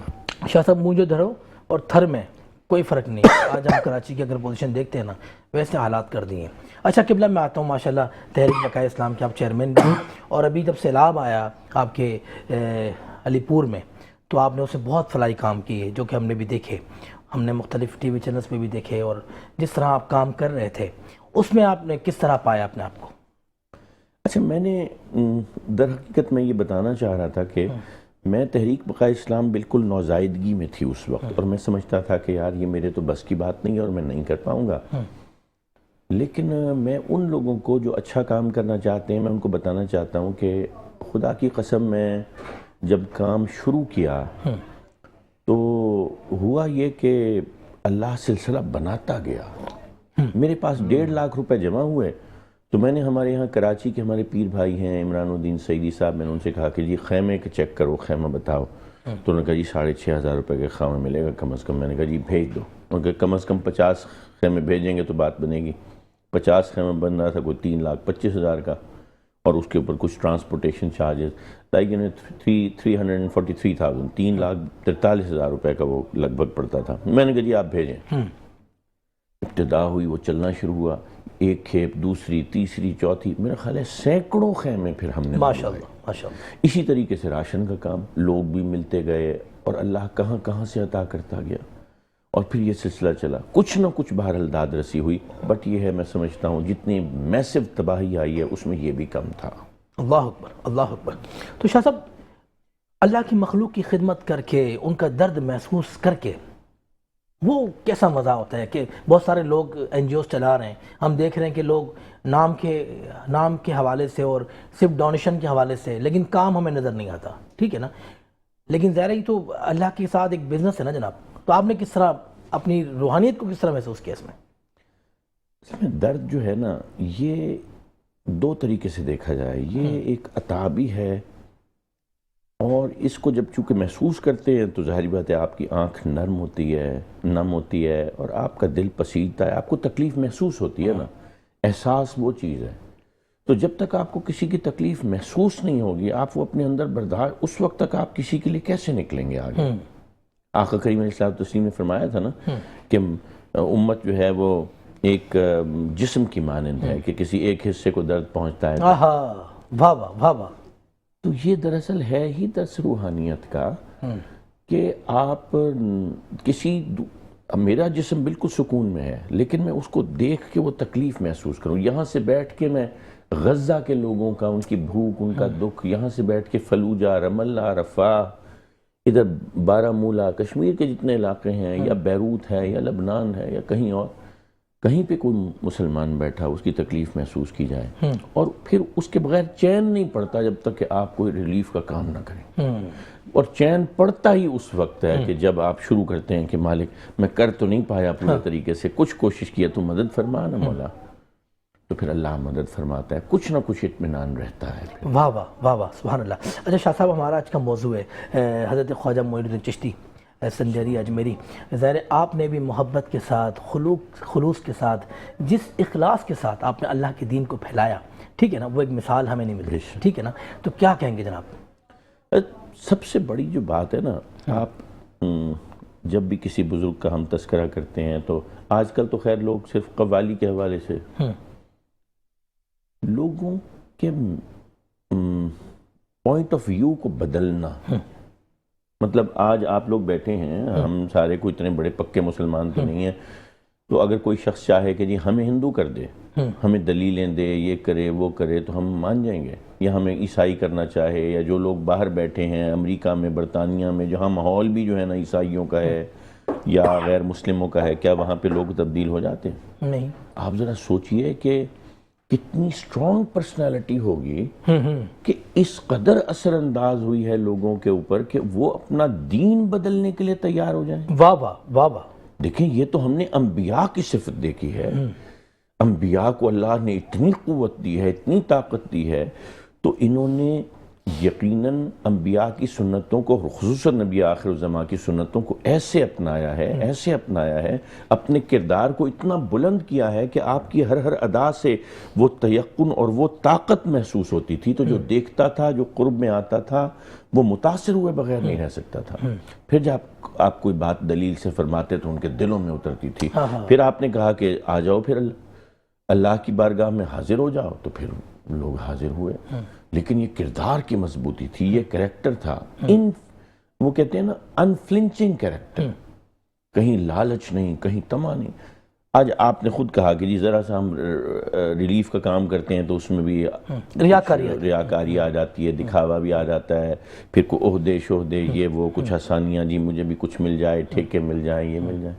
شاہ صاحب مونجو دھرو اور تھر میں کوئی فرق نہیں. آج ہم کراچی کی اگر پوزیشن دیکھتے ہیں نا ویسے حالات کر دیے ہیں. اچھا قبلہ میں آتا ہوں، ماشاءاللہ تحریک بقائے اسلام کے آپ چیئرمین بھی ہیں، اور ابھی جب سیلاب آیا آپ کے علی پور میں تو آپ نے اسے بہت فلاحی کام کیے جو کہ ہم نے بھی دیکھے، ہم نے مختلف ٹی وی چینلز پہ بھی دیکھے. اور جس طرح آپ کام کر رہے تھے اس میں آپ نے کس طرح پایا اپنے آپ کو؟ اچھا، میں نے در حقیقت میں یہ بتانا چاہ رہا تھا کہ میں تحریک بقائے اسلام بالکل نوزائیدگی میں تھی اس وقت، اور میں سمجھتا تھا کہ یار یہ میرے تو بس کی بات نہیں ہے اور میں نہیں کر پاؤں گا. لیکن میں ان لوگوں کو جو اچھا کام کرنا چاہتے ہیں میں ان کو بتانا چاہتا ہوں کہ خدا کی قسم میں جب کام شروع کیا تو ہوا یہ کہ اللہ سلسلہ بناتا گیا. میرے پاس 1.5 لاکھ روپے جمع ہوئے تو میں نے ہمارے یہاں کراچی کے ہمارے پیر بھائی ہیں عمران الدین سعیدی صاحب، میں نے ان سے کہا کہ جی خیمے کے چیک کرو، خیمہ بتاؤ. تو انہوں نے کہا جی 6,500 روپے کا خیمہ ملے گا کم از کم. میں نے کہا جی بھیج دو. انہوں نے کہا کم از کم 50 خیمے بھیجیں گے تو بات بنے گی. 50 خیمہ بن رہا تھا کوئی 3,25,000 کا، اور اس کے اوپر کچھ ٹرانسپورٹیشن چارجز لائک 343,000 3,43,000 روپے کا وہ لگ بھگ پڑتا تھا. میں نے کہا جی آپ بھیجیں. ابتدا ہوئی، وہ چلنا شروع ہوا، ایک کھیپ، دوسری، تیسری، چوتھی، میرا خیال ہے سینکڑوں خیمے پھر ہم نے ماشاءاللہ ماشاءاللہ. اسی طریقے سے راشن کا کام، لوگ بھی ملتے گئے اور اللہ کہاں کہاں سے عطا کرتا گیا، اور پھر یہ سلسلہ چلا. کچھ نہ کچھ بہرحال داد رسی ہوئی، بٹ یہ ہے میں سمجھتا ہوں جتنی میسو تباہی آئی ہے اس میں یہ بھی کم تھا. اللہ اکبر اللہ اکبر. تو شاہ صاحب، اللہ کی مخلوق کی خدمت کر کے، ان کا درد محسوس کر کے، وہ کیسا مزہ ہوتا ہے کہ بہت سارے لوگ این جی اوز چلا رہے ہیں، ہم دیکھ رہے ہیں کہ لوگ نام کے حوالے سے اور صرف ڈونیشن کے حوالے سے، لیکن کام ہمیں نظر نہیں آتا، ٹھیک ہے نا. لیکن ظاہر ہی تو اللہ کے ساتھ ایک بزنس ہے نا جناب. تو آپ نے کس طرح اپنی روحانیت کو کس طرح محسوس کیا اس میں؟ اس میں درد جو ہے نا، یہ 2 طریقے سے دیکھا جائے. یہ ایک عطا بھی ہے، اور اس کو جب چونکہ محسوس کرتے ہیں تو ظاہری بات ہے آپ کی آنکھ نم ہوتی ہے اور آپ کا دل پسیجتا ہے، آپ کو تکلیف محسوس ہوتی ہے نا. احساس وہ چیز ہے. تو جب تک آپ کو کسی کی تکلیف محسوس نہیں ہوگی، آپ وہ اپنے اندر برداشت، اس وقت تک آپ کسی کے لیے کیسے نکلیں گے آگے؟ آقا کریم علیہ الصلوۃ والتسلیم نے فرمایا تھا نا کہ امت جو ہے وہ ایک جسم کی مانند ہے کہ کسی ایک حصے کو درد پہنچتا ہے. واہ واہ واہ واہ. تو یہ دراصل ہے ہی درس روحانیت کا کہ آپ میرا جسم بالکل سکون میں ہے، لیکن میں اس کو دیکھ کے وہ تکلیف محسوس کروں. یہاں سے بیٹھ کے میں غزہ کے لوگوں کا، ان کی بھوک، ان کا دکھ، یہاں سے بیٹھ کے فلوجہ، رم اللہ، رفح، ادھر بارہمولہ، کشمیر کے جتنے علاقے ہیں، یا بیروت ہے یا لبنان ہے یا کہیں اور، کہیں پہ کوئی مسلمان بیٹھا اس کی تکلیف محسوس کی جائے، اور پھر اس کے بغیر چین نہیں پڑتا جب تک کہ آپ کوئی ریلیف کا کام نہ کریں. اور چین پڑتا ہی اس وقت ہے کہ جب آپ شروع کرتے ہیں کہ مالک میں کر تو نہیں پایا پورے طریقے سے، کچھ کوشش کیا تو مدد فرما نا مولا. تو پھر اللہ مدد فرماتا ہے، کچھ نہ کچھ اطمینان رہتا ہے. واہ واہ واہ واہ، سبحان اللہ. اچھا شاہ صاحب، ہمارا آج کا موضوع ہے حضرت خواجہ معین الدین چشتی سنجری اجمیری. ظاہر آپ نے بھی محبت کے ساتھ، خلوص کے ساتھ، جس اخلاص کے ساتھ آپ نے اللہ کے دین کو پھیلایا، ٹھیک ہے نا، وہ ایک مثال ہمیں نہیں ملتی، ٹھیک ہے نا. تو کیا کہیں گے جناب؟ سب سے بڑی جو بات ہے نا، آپ جب بھی کسی بزرگ کا ہم تذکرہ کرتے ہیں تو آج کل تو خیر لوگ صرف قوالی کے حوالے سے لوگوں کے پوائنٹ آف ویو کو بدلنا. مطلب آج آپ لوگ بیٹھے ہیں، ہم سارے کوئی اتنے بڑے پکے مسلمان تو نہیں ہیں، تو اگر کوئی شخص چاہے کہ جی ہمیں ہندو کر دے، ہمیں دلیلیں دے، یہ کرے وہ کرے، تو ہم مان جائیں گے. یا ہمیں عیسائی کرنا چاہے، یا جو لوگ باہر بیٹھے ہیں امریکہ میں، برطانیہ میں، جہاں ماحول بھی جو ہے نا عیسائیوں کا ہے یا غیر مسلموں کا ہے، کیا وہاں پہ لوگ تبدیل ہو جاتے ہیں؟ نہیں. آپ ذرا سوچئے کہ کتنی سٹرونگ پرسنالٹی ہوگی کہ اس قدر اثر انداز ہوئی ہے لوگوں کے اوپر کہ وہ اپنا دین بدلنے کے لیے تیار ہو جائیں. واہ واہ واہ واہ. دیکھیں، یہ تو ہم نے انبیاء کی صفت دیکھی ہے. انبیاء کو اللہ نے اتنی قوت دی ہے، اتنی طاقت دی ہے، تو انہوں نے یقیناً انبیاء کی سنتوں کو، خصوصاً نبی آخر الزمان کی سنتوں کو ایسے اپنایا ہے، اپنے کردار کو اتنا بلند کیا ہے کہ آپ کی ہر ادا سے وہ تیقن اور وہ طاقت محسوس ہوتی تھی. تو جو دیکھتا تھا، جو قرب میں آتا تھا، وہ متاثر ہوئے بغیر نہیں رہ سکتا تھا. پھر جب آپ کوئی بات دلیل سے فرماتے تو ان کے دلوں میں اترتی تھی. پھر آپ نے کہا کہ آ جاؤ، پھر اللہ کی بارگاہ میں حاضر ہو جاؤ، تو پھر لوگ حاضر ہوئے. لیکن یہ کردار کی مضبوطی تھی، یہ کریکٹر تھا، وہ کہتے ہیں نا انفلنچنگ کریکٹر، کہیں لالچ نہیں، کہیں طمع نہیں. آج آپ نے خود کہا کہ جی ذرا سا ہم ریلیف کا کام کرتے ہیں تو اس میں بھی ریاکاری آ جاتی ہے، دکھاوا بھی آ جاتا ہے، پھر کوئی عہدے شہدے، یہ وہ کچھ آسانیاں، جی مجھے بھی کچھ مل جائے، ٹھیکے مل جائیں، یہ مل جائے.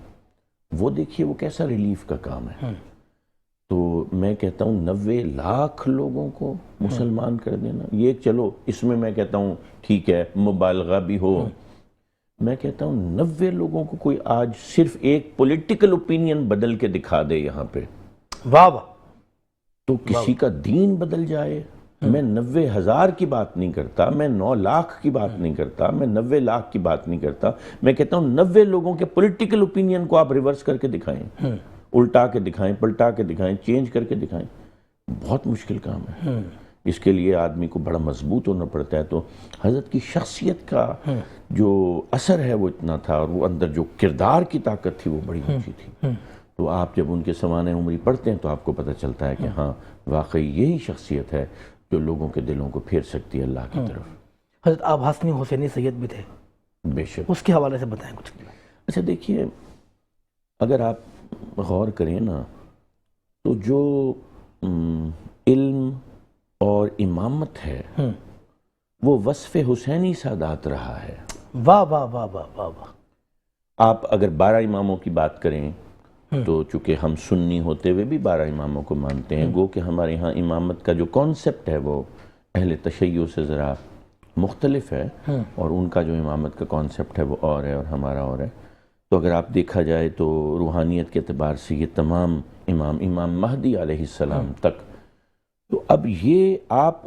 وہ دیکھیے وہ کیسا ریلیف کا کام ہے. تو میں کہتا ہوں 90 لاکھ لوگوں کو مسلمان کر دینا، یہ چلو اس میں کہتا ہوں ٹھیک ہے مبالغہ بھی ہو، میں کہتا ہوں 90 لوگوں کو کوئی آج صرف ایک پولیٹیکل اوپینین بدل کے دکھا دے یہاں پہ، واہ واہ، تو کسی کا دین بدل جائے۔ میں 90,000 کی بات نہیں کرتا، میں 9 لاکھ کی بات نہیں کرتا، میں 90 لاکھ کی بات نہیں کرتا، میں کہتا ہوں 90 لوگوں کے پولیٹیکل اوپینین کو آپ ریورس کر کے دکھائیں، الٹا کے دکھائیں، پلٹا کے دکھائیں، چینج کر کے دکھائیں، بہت مشکل کام ہے۔ اس کے لیے آدمی کو بڑا مضبوط ہونا پڑتا ہے۔ تو حضرت کی شخصیت کا جو اثر ہے وہ اتنا تھا، اور وہ اندر جو کردار کی طاقت تھی وہ بڑی اونچی تھی۔ تو آپ جب ان کے سوانح عمری پڑھتے ہیں تو آپ کو پتہ چلتا ہے کہ ہاں واقعی یہی شخصیت ہے جو لوگوں کے دلوں کو پھیر سکتی ہے اللہ کی طرف۔ حضرت آپ حسنی حسینی سید بھی تھے، بے شک۔ اس کے حوالے سے بتائیں کچھ۔ اچھا دیکھیے، اگر آپ غور کریں نا تو جو علم اور امامت ہے وہ وصف حسینی سادات رہا ہے۔ واہ واہ واہ واہ واہ واہ۔ آپ اگر 12 اماموں کی بات کریں تو چونکہ ہم سنی ہوتے ہوئے بھی 12 اماموں کو مانتے ہیں، گو کہ ہمارے ہاں امامت کا جو کانسیپٹ ہے وہ اہل تشیع سے ذرا مختلف ہے، اور ان کا جو امامت کا کانسیپٹ ہے وہ اور ہے اور ہمارا اور ہے۔ تو اگر آپ دیکھا جائے تو روحانیت کے اعتبار سے یہ تمام امام مہدی علیہ السلام تک، تو اب یہ آپ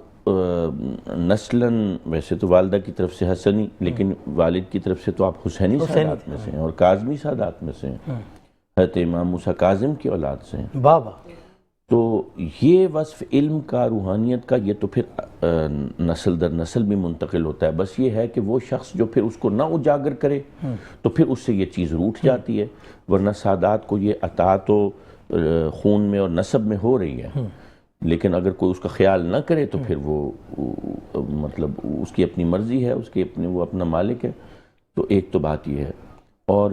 نسلاً ویسے تو والدہ کی طرف سے حسنی، لیکن والد کی طرف سے تو آپ حسینی سادات میں سے ہیں اور کاظمی سادات میں سے ہیں، حضرت امام موسیٰ کاظم کی اولاد سے ہیں۔ واہ واہ۔ تو یہ وصف علم کا، روحانیت کا، یہ تو پھر نسل در نسل بھی منتقل ہوتا ہے۔ بس یہ ہے کہ وہ شخص جو پھر اس کو نہ اجاگر کرے تو پھر اس سے یہ چیز روٹھ جاتی ہے، ورنہ سادات کو یہ عطا تو خون میں اور نسب میں ہو رہی ہے، لیکن اگر کوئی اس کا خیال نہ کرے تو پھر وہ مطلب اس کی اپنی مرضی ہے، اس کی اپنی، وہ اپنا مالک ہے۔ تو ایک تو بات یہ ہے، اور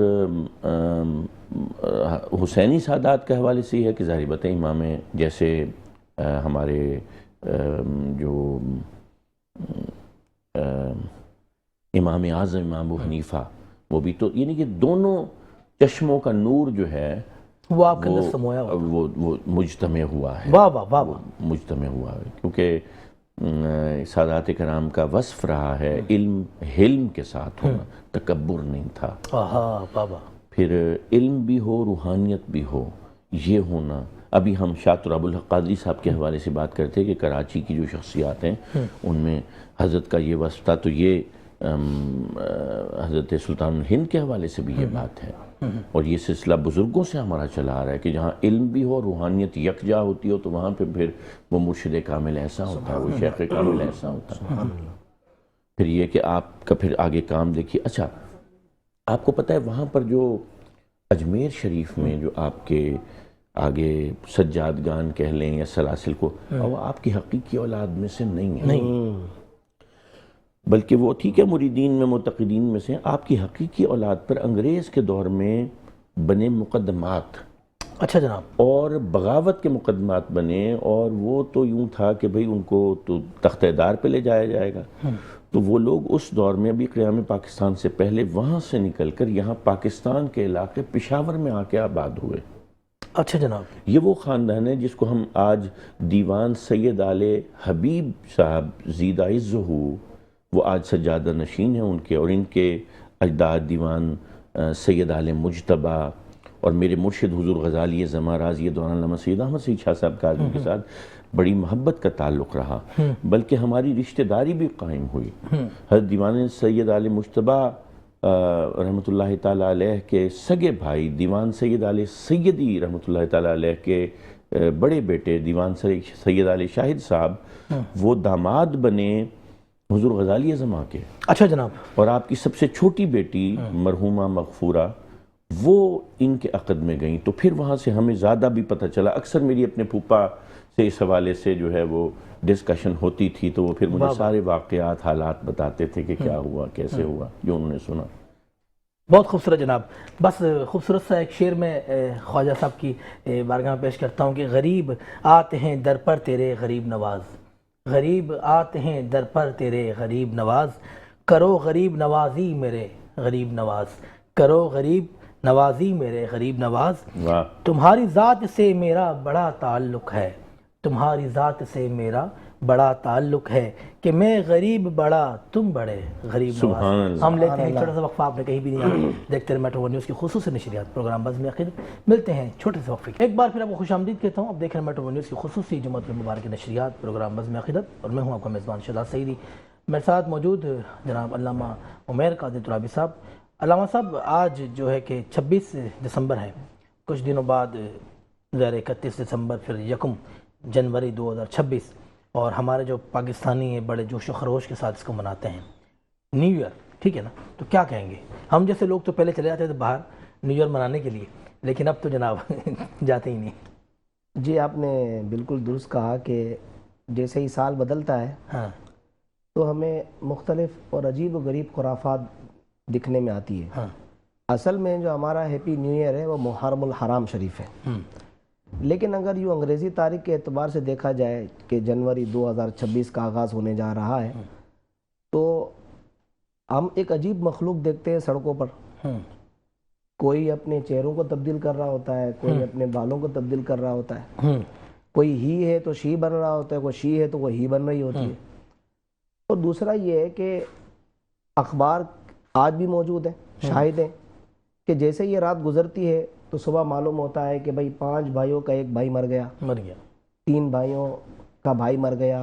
حسینی سادات کے حوالے سے یہ ہے کہ ظاہر بات ہے امام جیسے ہمارے جو امام اعظم امام ابو حنیفہ، وہ بھی تو یعنی کہ دونوں چشموں کا نور جو ہے وہ آپ کے اندر سمویا ہوا، وہ مجتمع ہوا ہے۔ واہ واہ واہ واہ۔ مجتمع ہوا ہے کیونکہ سادات کرام کا وصف رہا ہے علم، حلم کے ساتھ ہونا، تکبر نہیں تھا۔ واہ واہ۔ پھر علم بھی ہو، روحانیت بھی ہو، یہ ہونا۔ ابھی ہم شاہ تراب الحق قادری صاحب کے حوالے سے بات کرتے ہیں کہ کراچی کی جو شخصیات ہیں ان میں حضرت کا یہ وصف تھا، تو یہ حضرت سلطان الہند کے حوالے سے بھی یہ بات ہے، اور یہ سلسلہ بزرگوں سے ہمارا چلا آ رہا ہے کہ جہاں علم بھی ہو، روحانیت یکجا ہوتی ہو، تو وہاں پہ پھر وہ مرشد کامل ایسا ہوتا ہے، وہ شیخ کامل ایسا ہوتا ہے۔ پھر یہ کہ آپ کا پھر آگے کام دیکھیے۔ اچھا آپ کو پتہ ہے وہاں پر جو اجمیر شریف میں جو آپ کے آگے سجادگان کہہ لیں یا سلاسل کو، وہ آپ کی حقیقی اولاد میں سے نہیں ہے، بلکہ وہ ٹھیک ہے مریدین میں، معتقدین میں سے، آپ کی حقیقی اولاد پر انگریز کے دور میں بنے مقدمات، اچھا جناب، اور بغاوت کے مقدمات بنے، اور وہ تو یوں تھا کہ بھئی ان کو تو تختہ دار پہ لے جایا جائے گا۔ تو وہ لوگ اس دور میں ابھی قیام پاکستان سے پہلے وہاں سے نکل کر یہاں پاکستان کے علاقے پشاور میں آ کے آباد ہوئے۔ اچھا جناب، یہ وہ خاندان ہے جس کو ہم آج دیوان سید آل حبیب صاحب زیدہ عزہ، وہ آج سجادہ نشین ہیں ان کے، اور ان کے اجداد دیوان سید آل مجتبہ، اور میرے مرشد حضور غزالی زماں راضی دوران علامہ سید احمد سعید شاہ صاحب کاظمی کے ساتھ بڑی محبت کا تعلق رہا، بلکہ ہماری رشتہ داری بھی قائم ہوئی۔ حضرت دیوان سید آل مجتبہ رحمۃ اللہ تعالیٰ علیہ کے سگے بھائی دیوان سید آل سیدی رحمۃ اللہ تعالیٰ علیہ کے بڑے بیٹے دیوان سید آل شاہد صاحب، وہ داماد بنے حضور غزالی زماں کے۔ اچھا جناب، اور آپ کی سب سے چھوٹی بیٹی مرحومہ مغفورہ وہ ان کے عقد میں گئیں، تو پھر وہاں سے ہمیں زیادہ بھی پتہ چلا۔ اکثر میری اپنے پھوپھا سے اس حوالے سے جو ہے وہ ڈسکشن ہوتی تھی، تو وہ پھر مجھے سارے واقعات، حالات بتاتے تھے کہ کیا ہوا، کیسے ہوا، جو انہوں نے سنا۔ بہت خوبصورت جناب۔ بس خوبصورت سا ایک شعر میں خواجہ صاحب کی بارگاہ میں پیش کرتا ہوں کہ غریب آتے ہیں در پر تیرے غریب نواز، غریب آتے ہیں در پر تیرے غریب نواز، کرو غریب نوازی میرے غریب نواز، کرو غریب نوازی میرے غریب نواز، واہ تمہاری ذات سے میرا بڑا تعلق ہے، تمہاری ذات سے میرا بڑا تعلق ہے کہ میں غریب بڑا تم بڑے غریب سبحان نواز۔ اللہ۔ ہم لیتے ہیں ایک چھوٹا سا وقفہ، آپ نے کہیں بھی نہیں آنا، دیکھتے رہے میٹرو ون نیوز کی خصوصی نشریات، پروگرام بزم عقیدت۔ ملتے ہیں چھوٹے سے وقفے کے۔ ایک بار پھر آپ کو خوش آمدید کہتا ہوں، آپ دیکھ رہے ہیں میٹرو ون نیوز کی خصوصی جمعۃ المبارک نشریات، پروگرام بزم عقیدت، اور میں ہوں آپ کا میزبان شہزاد سعیدی۔ میرے ساتھ موجود جناب علامہ عمیر قادری ترابی صاحب۔ علامہ صاحب، آج جو ہے کہ 26 دسمبر ہے، کچھ دنوں بعد ظاہر 31 دسمبر، پھر 1 جنوری 2026، اور ہمارے جو پاکستانی ہیں بڑے جوش و خروش کے ساتھ اس کو مناتے ہیں، نیو ایئر، ٹھیک ہے نا؟ تو کیا کہیں گے؟ ہم جیسے لوگ تو پہلے چلے جاتے تھے باہر نیو ایئر منانے کے لیے، لیکن اب تو جناب جاتے ہی نہیں۔ جی آپ نے بالکل درست کہا کہ جیسے ہی سال بدلتا ہے ہاں تو ہمیں مختلف اور عجیب و غریب خرافات دکھنے میں آتی ہے۔ ہاں اصل میں جو ہمارا ہیپی نیو ایئر ہے وہ محرم الحرام شریف ہے، لیکن اگر یوں انگریزی تاریخ کے اعتبار سے دیکھا جائے کہ جنوری 2026 کا آغاز ہونے جا رہا ہے، تو ہم ایک عجیب مخلوق دیکھتے ہیں سڑکوں پر۔ کوئی اپنے چہروں کو تبدیل کر رہا ہوتا ہے، کوئی اپنے بالوں کو تبدیل کر رہا ہوتا ہے، کوئی ہی ہے تو شی بن رہا ہوتا ہے، کوئی شی ہے تو کوئی ہی بن رہی ہوتی ہے۔ اور دوسرا یہ ہے کہ اخبار آج بھی موجود ہیں، شاہد ہیں کہ جیسے یہ رات گزرتی ہے تو صبح معلوم ہوتا ہے کہ بھائی 5 بھائیوں کا ایک بھائی مر گیا، 3 بھائیوں کا بھائی مر گیا،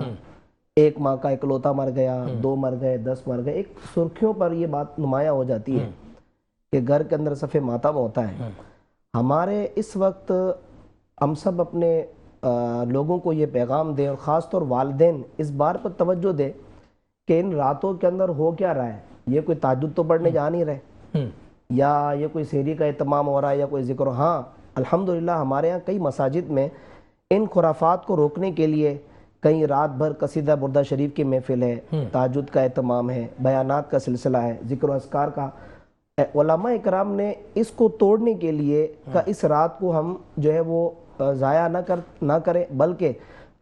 1 ماں کا اکلوتا مر گیا، 2 مر گئے، 10 مر گئے۔ ایک سرخیوں پر یہ بات نمایاں ہو جاتی ہے کہ گھر کے اندر صفِ ماتم ہوتا ہے۔ ہمارے اس وقت ہم سب اپنے لوگوں کو یہ پیغام دیں، اور خاص طور والدین اس بار پر توجہ دیں کہ ان راتوں کے اندر ہو کیا رہا ہے۔ یہ کوئی تہجد تو پڑھنے جا نہیں رہے، یا یہ کوئی سحری کا اہتمام ہو رہا ہے، یا کوئی ذکر۔ ہاں الحمدللہ ہمارے یہاں کئی مساجد میں ان خرافات کو روکنے کے لیے کہیں رات بھر قصیدہ بردہ شریف کی محفل ہے، تہجد کا اہتمام ہے، بیانات کا سلسلہ ہے، ذکر و اذکار کا۔ علماء اکرام نے اس کو توڑنے کے لیے کہ اس رات کو ہم جو ہے وہ ضائع نہ کریں، بلکہ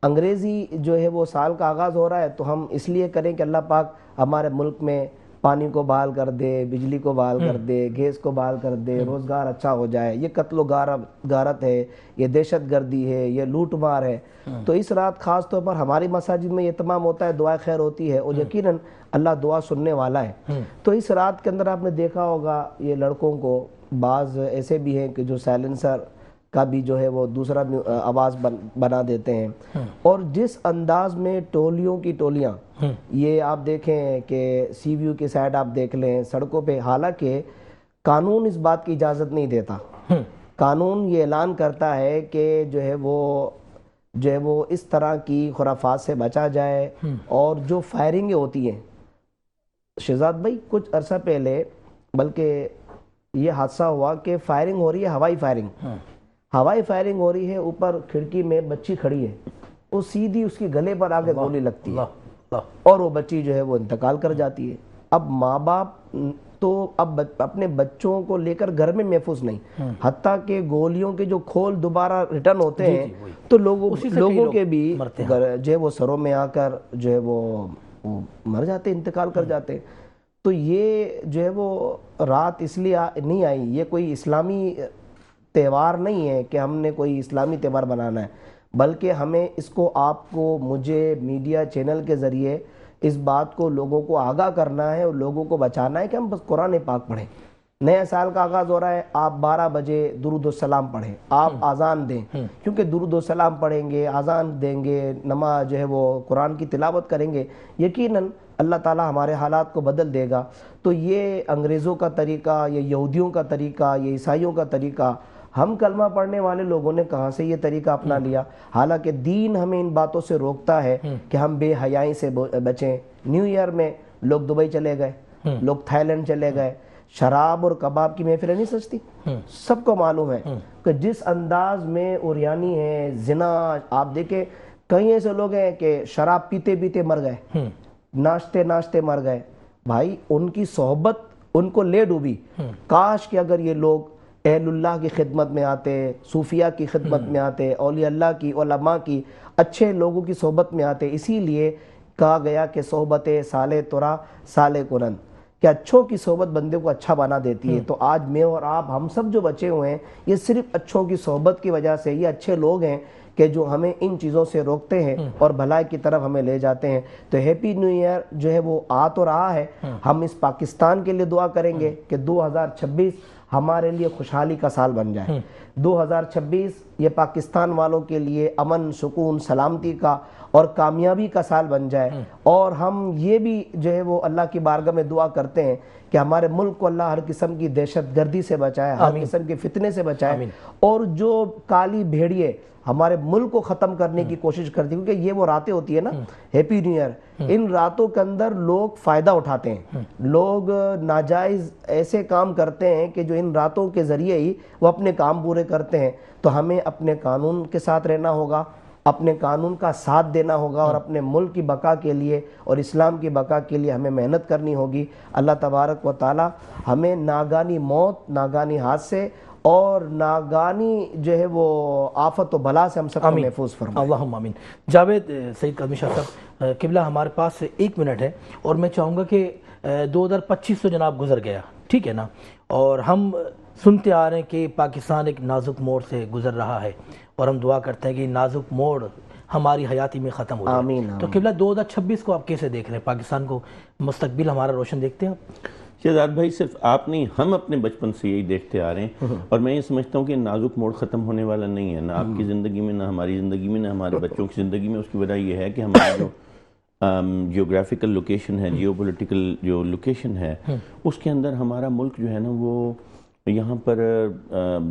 انگریزی جو ہے وہ سال کا آغاز ہو رہا ہے تو ہم اس لیے کریں کہ اللہ پاک ہمارے ملک میں پانی کو بحال کر دے، بجلی کو بحال کر دے، گیس کو بحال کر دے، روزگار اچھا ہو جائے۔ یہ قتل و غارت ہے، یہ دہشت گردی ہے، یہ لوٹ مار ہے۔ تو اس رات خاص طور پر ہماری مساجد میں یہ تمام ہوتا ہے، دعائے خیر ہوتی ہے، اور یقیناً اللہ دعا سننے والا ہے۔ تو اس رات کے اندر آپ نے دیکھا ہوگا یہ لڑکوں کو، بعض ایسے بھی ہیں کہ جو سائلنسر کا بھی جو ہے وہ دوسرا آواز بنا دیتے ہیں، اور جس انداز میں ٹولیوں کی ٹولیاں، یہ آپ دیکھیں کہ سی ویو کی سائڈ آپ دیکھ لیں سڑکوں پہ، حالانکہ قانون اس بات کی اجازت نہیں دیتا۔ قانون یہ اعلان کرتا ہے کہ جو ہے وہ اس طرح کی خرافات سے بچا جائے، اور جو فائرنگیں ہوتی ہیں، شہزاد بھائی کچھ عرصہ پہلے بلکہ یہ حادثہ ہوا کہ فائرنگ ہو رہی ہے، ہوائی فائرنگ ہو رہی ہے، اوپر کھڑکی میں بچی کھڑی ہے، وہ سیدھی اس کی گلے پر آگے گولی لگتی ہے اور وہ بچی جو ہے وہ انتقال کر جاتی ہے۔ اب ماں باپ تو اب اپنے بچوں کو لے کر گھر میں محفوظ نہیں، حتیٰ کہ گولیوں کے جو کھول دوبارہ ریٹرن ہوتے ہیں تو لوگوں کے بھی جو ہے وہ سروں میں آ کر جو ہے وہ مر جاتے، انتقال کر جاتے۔ تو یہ جو ہے وہ رات اس لیے نہیں آئی، یہ کوئی اسلامی تہوار نہیں ہے کہ ہم نے کوئی اسلامی تہوار بنانا ہے، بلکہ ہمیں اس کو، آپ کو، مجھے، میڈیا چینل کے ذریعے اس بات کو لوگوں کو آگاہ کرنا ہے اور لوگوں کو بچانا ہے کہ ہم بس قرآن پاک پڑھیں۔ نئے سال کا آغاز ہو رہا ہے، آپ 12 بجے درود و سلام پڑھیں، آپ اذان دیں، کیونکہ درود و سلام پڑھیں گے، اذان دیں گے، نماز جو ہے وہ قرآن کی تلاوت کریں گے، یقیناً اللہ تعالیٰ ہمارے حالات کو بدل دے گا۔ تو یہ انگریزوں کا طریقہ، یہ یہودیوں کا طریقہ، یہ عیسائیوں کا طریقہ، ہم کلمہ پڑھنے والے لوگوں نے کہاں سے یہ طریقہ اپنا لیا؟ حالانکہ دین ہمیں ان باتوں سے روکتا ہے کہ ہم بے حیائی سے بچیں۔ نیو ایئر میں لوگ دبئی چلے گئے، لوگ تھائی لینڈ چلے گئے، شراب اور کباب کی محفلیں نہیں سجتی۔ سب کو معلوم ہے کہ جس انداز میں اوریانی ہے، زنا، آپ دیکھیں کئی ایسے لوگ ہیں کہ شراب پیتے پیتے مر گئے، ناچتے ناچتے مر گئے۔ بھائی ان کی صحبت ان کو لے ڈوبی۔ کاش کہ اگر یہ لوگ اہل اللہ کی خدمت میں آتے، صوفیہ کی خدمت میں آتے، اولیاء اللہ کی، علماء کی، اچھے لوگوں کی صحبت میں آتے۔ اسی لیے کہا گیا کہ صحبت سالے ترا سالے کنن، کہ اچھوں کی صحبت بندے کو اچھا بنا دیتی ہے. تو آج میں اور آپ ہم سب جو بچے ہوئے ہیں یہ صرف اچھوں کی صحبت کی وجہ سے, یہ اچھے لوگ ہیں کہ جو ہمیں ان چیزوں سے روکتے ہیں اور بھلائی کی طرف ہمیں لے جاتے ہیں. تو ہیپی نیو ایئر جو ہے وہ آ تو رہا ہے. ہم اس پاکستان کے لیے دعا کریں گے کہ 2026 ہمارے لیے خوشحالی کا سال بن جائے. 2026 یہ پاکستان والوں کے لیے امن, سکون, سلامتی کا اور کامیابی کا سال بن جائے. اور ہم یہ بھی جو ہے وہ اللہ کی بارگاہ میں دعا کرتے ہیں کہ ہمارے ملک کو اللہ ہر قسم کی دہشت گردی سے بچائے, ہر قسم کے فتنے سے بچائے, اور جو کالی بھیڑیے ہمارے ملک کو ختم کرنے کی کوشش کرتی ہیں, کیونکہ یہ وہ راتیں ہوتی ہے نا ہیپی نیو ایئر, ان راتوں کے اندر لوگ فائدہ اٹھاتے ہیں, لوگ ناجائز ایسے کام کرتے ہیں کہ جو ان راتوں کے ذریعے ہی وہ اپنے کام پورے کرتے ہیں. تو ہمیں اپنے قانون کے ساتھ رہنا ہوگا, اپنے قانون کا ساتھ دینا ہوگا, اور اپنے ملک کی بقا کے لیے اور اسلام کی بقا کے لیے ہمیں محنت کرنی ہوگی. اللہ تبارک و تعالی ہمیں ناگانی موت, ناگانی حادثے اور ناگانی جو ہے وہ آفت و بلا سے ہم سب کو محفوظ فرمائے. اللہم آمین. جاوید سعید کاظمی شاہ صاحب, قبلہ ہمارے پاس 1 منٹ ہے, اور میں چاہوں گا کہ 2025 تو جناب گزر گیا, ٹھیک ہے نا, اور ہم سنتے آ رہے ہیں کہ پاکستان ایک نازک موڑ سے گزر رہا ہے, اور ہم دعا کرتے ہیں کہ نازک موڑ ہماری حیاتی میں ختم ہو جائے. آمین. تو قبلہ 2026 کو آپ کیسے دیکھ رہے ہیں؟ پاکستان کو مستقبل ہمارا روشن دیکھتے ہیں آپ؟ شہزاد بھائی, صرف آپ نہیں, ہم اپنے بچپن سے یہی دیکھتے آ رہے ہیں, اور میں یہ سمجھتا ہوں کہ نازک موڑ ختم ہونے والا نہیں ہے, نہ آپ کی زندگی میں, نہ ہماری زندگی میں, نہ ہمارے بچوں کی زندگی میں. اس کی وجہ یہ ہے کہ ہماری جو جیوگرافیکل لوکیشن ہے, جیو پولیٹیکل جو لوکیشن ہے, اس کے اندر ہمارا ملک جو ہے نا وہ یہاں پر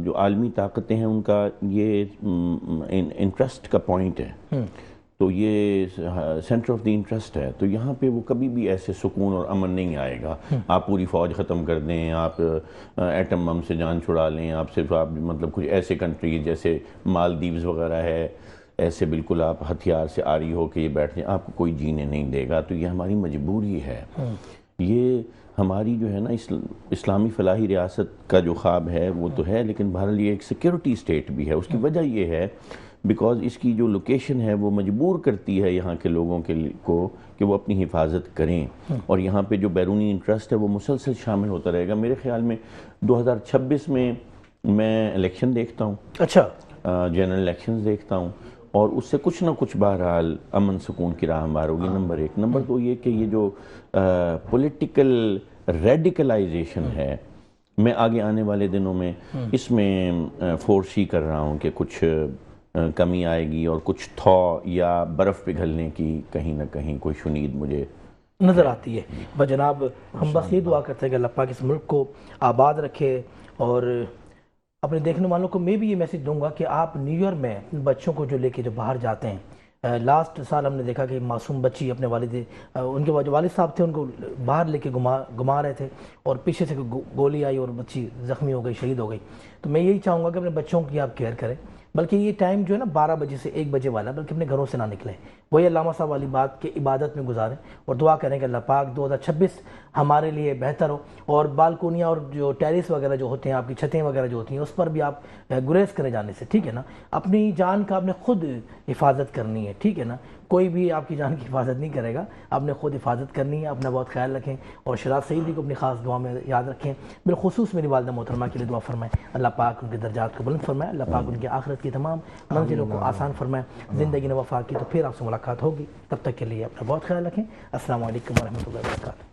جو عالمی طاقتیں ہیں ان کا یہ انٹرسٹ کا پوائنٹ ہے, تو یہ سینٹر آف دی انٹرسٹ ہے. تو یہاں پہ وہ کبھی بھی ایسے سکون اور امن نہیں آئے گا. آپ پوری فوج ختم کر دیں, آپ ایٹم بم سے جان چھڑا لیں, آپ صرف آپ مطلب کچھ ایسے کنٹریز جیسے مالدیوز وغیرہ ہے, ایسے بالکل آپ ہتھیار سے آری ہو کے یہ بیٹھ جائیں, آپ کو کوئی جینے نہیں دے گا. تو یہ ہماری مجبوری ہے. یہ ہماری جو ہے نا اسلامی فلاحی ریاست کا جو خواب ہے وہ تو ہے, لیکن بہرحال یہ ایک سیکیورٹی سٹیٹ بھی ہے. اس کی وجہ یہ ہے بیکاز اس کی جو لوکیشن ہے وہ مجبور کرتی ہے یہاں کے لوگوں کو کہ وہ اپنی حفاظت کریں, اور یہاں پہ جو بیرونی انٹرسٹ ہے وہ مسلسل شامل ہوتا رہے گا. میرے خیال میں 2026 میں الیکشن دیکھتا ہوں, اچھا, جنرل الیکشنز دیکھتا ہوں, اور اس سے کچھ نہ کچھ بہرحال امن سکون کی راہ ہموار ہوگی. نمبر 1. نمبر 2 یہ کہ یہ جو پولیٹیکل ریڈیکلائزیشن ہے, میں آگے آنے والے دنوں میں اس میں فورسی کر رہا ہوں کہ کچھ کمی آئے گی, اور کچھ تھا یا برف پگھلنے کی کہیں نہ کہیں کوئی شنید مجھے نظر آتی ہے. جناب ہم بس یہ دعا کرتے ہیں کہ اللہ پاک اس ملک کو آباد رکھے, اور اپنے دیکھنے والوں کو میں بھی یہ میسیج دوں گا کہ آپ نیو ایئر میں بچوں کو جو لے کے جو باہر جاتے ہیں, لاسٹ سال ہم نے دیکھا کہ معصوم بچی اپنے ان کے جو والد صاحب تھے ان کو باہر لے کے گھما رہے تھے, اور پیچھے سے گولی آئی اور بچی زخمی ہو گئی, شہید ہو گئی. تو میں یہی چاہوں گا کہ اپنے بچوں کی آپ کیئر کریں, بلکہ یہ ٹائم جو ہے نا 12 بجے سے 1 بجے والا, بلکہ اپنے گھروں سے نہ نکلیں, وہی علامہ صاحب والی بات کہ عبادت میں گزاریں, اور دعا کریں کہ اللہ پاک 2026 ہمارے لیے بہتر ہو. اور بالکونیاں اور جو ٹیرس وغیرہ جو ہوتے ہیں, آپ کی چھتیں وغیرہ جو ہوتی ہیں, اس پر بھی آپ گریز کرے جانے سے, ٹھیک ہے نا, اپنی جان کا آپ نے خود حفاظت کرنی ہے, ٹھیک ہے نا, کوئی بھی آپ کی جان کی حفاظت نہیں کرے گا, آپ نے خود حفاظت کرنی ہے. اپنا بہت خیال رکھیں, اور شیراز سعیدی کو اپنی خاص دعا میں یاد رکھیں. بالخصوص میری والدہ محترمہ کے لیے دعا فرمائیں, اللہ پاک ان کے درجات کو بلند فرمائے, اللہ پاک ان کی آخرت کی تمام منزلوں کو آسان فرمائے. زندگی نے وفا کی تو پھر آپ سے ملاقات ہوگی, تب تک کے لیے اپنا بہت خیال رکھیں. السلام علیکم ورحمۃ اللہ وبرکاتہ.